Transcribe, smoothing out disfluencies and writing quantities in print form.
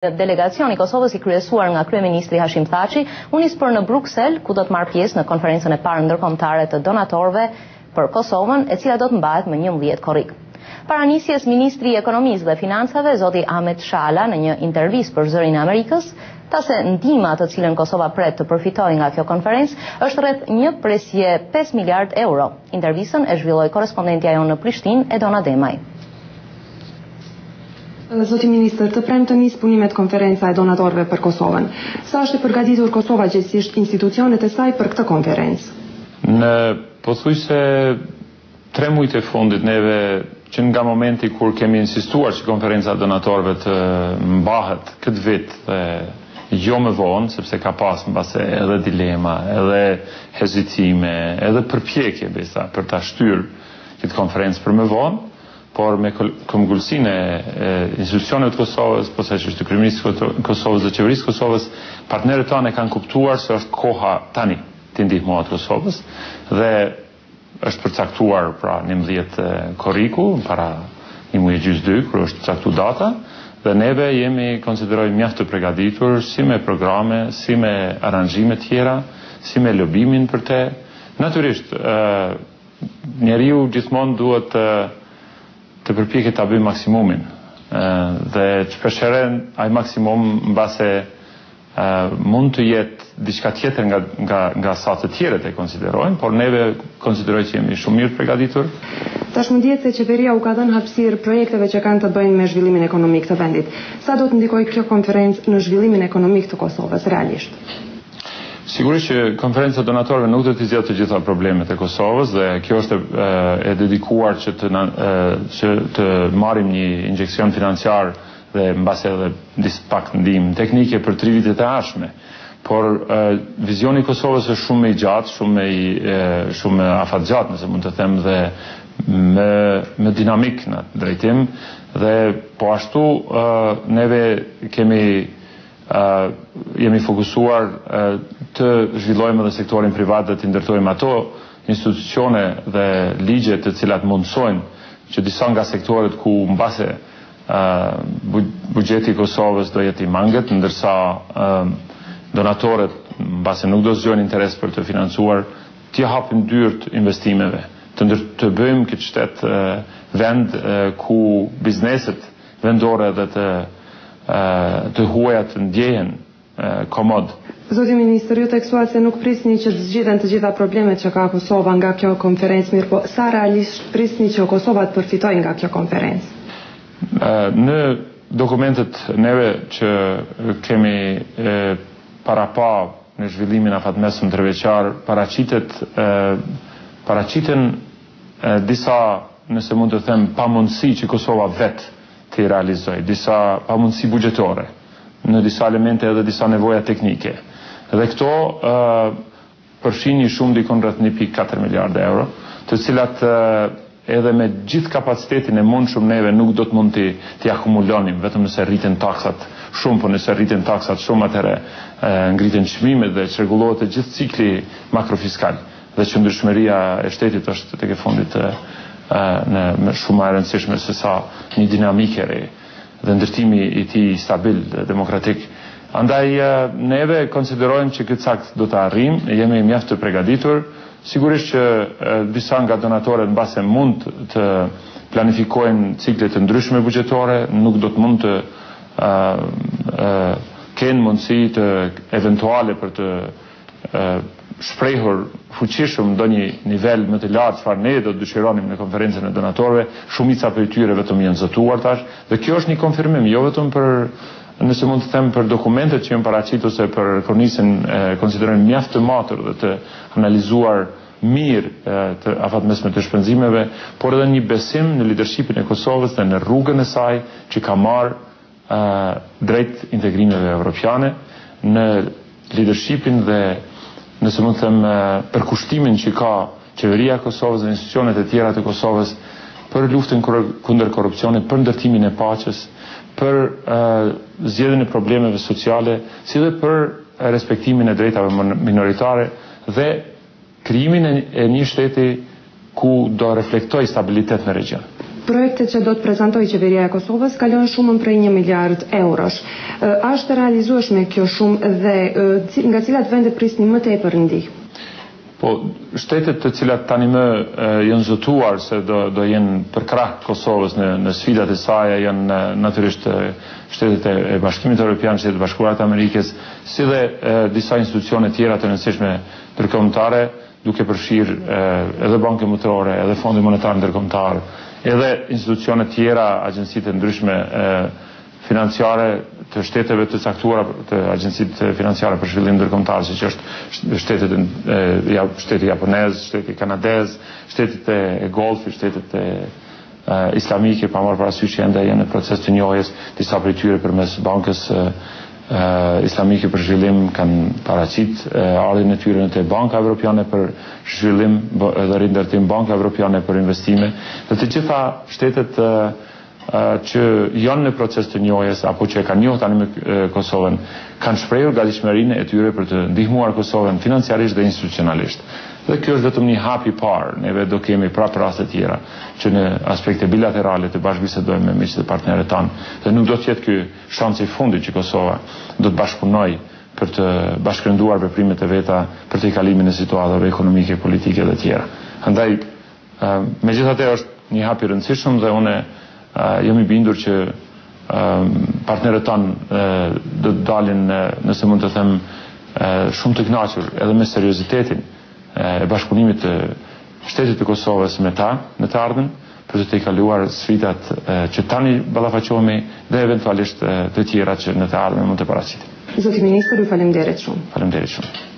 Delegacioni i Kosovës i kryesuar nga kryeministri Hashim Thaçi u nis për në Bruksel, ku do të marrë pjesë në konferencën e parë ndërkombëtare të donatorëve për Kosovën, e cila do të mbahet më 11 korrik. Para nisjes, ministri i Ekonomisë dhe Financave, zoti Ahmet Shala, në një intervistë për Zërin e Amerikës, tha se ndihma të cilën Kosova pret të përfitojë nga kjo konferencë është rreth 1.5 miliard euro. Intervistën e zhvilloi korrespondentja jonë në Prishtinë, Edona Demaj. Zoti Ministër, të premte nis punimet konferenca e donatorëve për Kosovën. Sa është e përgatitur Kosova gjithësisht institucionet e saj për këtë konferencë? Në pothuajse 3 muajt e fundit neve, që nga momenti kur kemi insistuar që konferenca e donatorëve të mbahet këtë vit dhe jo më vonë, sepse ka pas mbase edhe dilema, edhe hezitime, edhe përpjekje për ta shtyrë këtë konferencë për më vonë, por me këmbgulsinë e institucioneve të Kosovës, posaçërisht të kryeministrit të Kosovës dhe qeverisë Kosovës, partnerët tanë kanë kuptuar se është koha tani të ndihmohet Kosovës dhe është përcaktuar pra 11 korriku, para një muaji gjysmë 2, kur është caktuar data, dhe neve jemi konsiderojmë mjaft të përgatitur si me programe, si me aranxhime tjera, si me lobimin për te. Natyrisht, njeriu gjithmonë duhet të përpjeket ta bëjë maksimumin. Dhe shpeshherë ai maksimum mbase mund të jetë diçka tjetër nga sa të tjerët e konsiderojnë, por neve konsideroj që jemi shumë mirë përgatitur. Tashmë dihet se qeveria u ka dhënë hapësirë projekteve që kanë të bëjnë me zhvillimin ekonomik të vendit. Sa do të ndikojë kjo konferencë në zhvillimin ekonomik të Kosovës realisht? Sigurisht që konferenca donatorëve nuk do të zgjidhë të gjitha problemet e Kosovës dhe kjo është e dedikuar që të marrim një injekcion financiar dhe mbase edhe pak ndihmë teknike për 3 vitet e ardhshme. Por vizioni i Kosovës është shumë më i gjatë, shumë më afatgjatë, nëse mund të them, dhe më dinamik në drejtim, dhe po ashtu neve jemi fokusuar të zhvillojmë edhe sektorin privat dhe të ndërtojmë ato institucione dhe ligje të cilat mundsojnë që disa nga sektoret ku mbase buxheti i Kosovës do jetë i mangët, ndërsa donatorët mbase nuk do zgjojnë interes për të financuar, t'i hapin dyert investimeve, të bëjmë këtë shtet vend ku bizneset vendore dhe të huaja të ndjehen komod. Zoti Ministër, ju tekstuat se nuk prisni që të zgjidhen të gjitha problemet që ka Kosova nga kjo konferencë, mirë po sa realisht prisni që Kosova të përfitojë nga kjo konferencë? Në dokumentet neve që kemi para pa në zhvillimin afatmesëm treveçar, paraqiten disa, nëse mund të them, pamundësi që Kosova vetë të i realizoj, disa pamundësi buxhetore, në disa elemente edhe disa nevoja teknike. Dhe këto përfshin një shumë dikon rreth 1.4 miliardë euro, të cilat edhe me gjithë kapacitetin e mundshëm neve nuk do të mund t'i akumulonim, vetëm nëse rriten taksat shumë, por nëse rriten taksat shumë atëherë ngriten çmimet dhe çrregullohet gjithë cikli makrofiskal. Dhe qëndrueshmëria e shtetit është tek e fundit në shumë e rëndësishme se sa një dinamike re dhe ndërtimi i tij stabil dhe demokratik. Andaj neve konsiderojmë që këtë sakt do të arrijmë, jemi mjaft të përgatitur. Sigurisht që disa nga donatorët mbase mund të planifikojnë cikle të ndryshme buxhetore, nuk do të mund të kenë mundësi të eventuale për të shprehur fuqishëm ndonjë nivel më të lartë çfarë ne do të dëshironim në konferencën e donatorëve. Shumica prej tyre vetëm janë zotuar tash, dhe kjo është një konfirmim jo vetëm për, nëse mund të them, për dokumentet që janë paraqitur, se për kornisën konsiderojmë mjaft të matur dhe të analizuar mirë të afatmesme të shpenzimeve, por edhe një besim në leadershipin e Kosovës dhe në rrugën e saj që ka marrë drejt integrimeve evropiane, në leadershipin dhe, nëse mund të them, përkushtimin që ka qeveria e Kosovës dhe institucionet e tjera të Kosovës për luftën kundër korrupsionit, për ndërtimin e paqes, për zgjedhjen e problemeve sociale, si dhe për respektimin e drejtave minoritare dhe krijimin e një shteti ku do reflektoj stabilitet në region. projektet që do të prezantoj qeveria e Kosovës kalon shumën prej 1 miliard eurosh. A është realizueshme kjo shumë dhe nga cilat vende prisni më tepër ndihmë? Po, shtetet të cilat tani më janë zotuar se do jenë për krah Kosovës në sfidat e saj janë natyrisht shtetet e Bashkimit Evropian, shtetet e Bashkuara të Amerikës, si dhe disa institucione tjera të rëndësishme ndërkombëtare, duke përfshirë edhe Bankën Botërore, edhe Fondi Monetar Ndërkombëtar, edhe institucione tjera, agjencitë ndryshme financiare të shteteve të caktuara, të agjencitë financiare për zhvillim ndërkombëtar, siç është shteti japonez, shteti kanadez, shtetet e Golfit, shtetet islamike, pa marrë parasysh që ende janë në proces të njohjes, disa prej tyre përmes Bankës Islamike për zhvillim kanë paraqit ardhin e tyre në Banka Evropiane për zhvillim dhe rindërtim, Banka Evropiane për investime, dhe të gjitha shtetet që janë në proces të njohjes apo që e kanë njohur tani me Kosovën kanë shprehur gatishmërinë e tyre për të ndihmuar Kosovën financiarisht dhe institucionalisht. Dhe kjo është vetëm një hap i parë. Neve do kemi prapë raste tjera që në aspekte bilaterale të bashkëbisedojmë me miqtë dhe partnerët tanë. Dhe nuk do të jetë ky shansi i fundit që Kosova do të bashkëpunojë për të bashkërenduar veprimet e veta për të kalimin e situatave ekonomike, politike dhe tjera. Andaj, megjithatë është një hap i rëndësishëm dhe unë jam i bindur që partnerët tanë do të dalin, nëse mund të them, shumë të kënaqur edhe me seriozitetin e bashkëpunimit të shtetit të Kosovës me ta në të ardhmen për të kaluar sfidat që tani ballafaqohemi dhe eventualisht të tjera që në të ardhmen mund të paraqiten. Zoti Ministër, ju faleminderit shumë. Faleminderit shumë.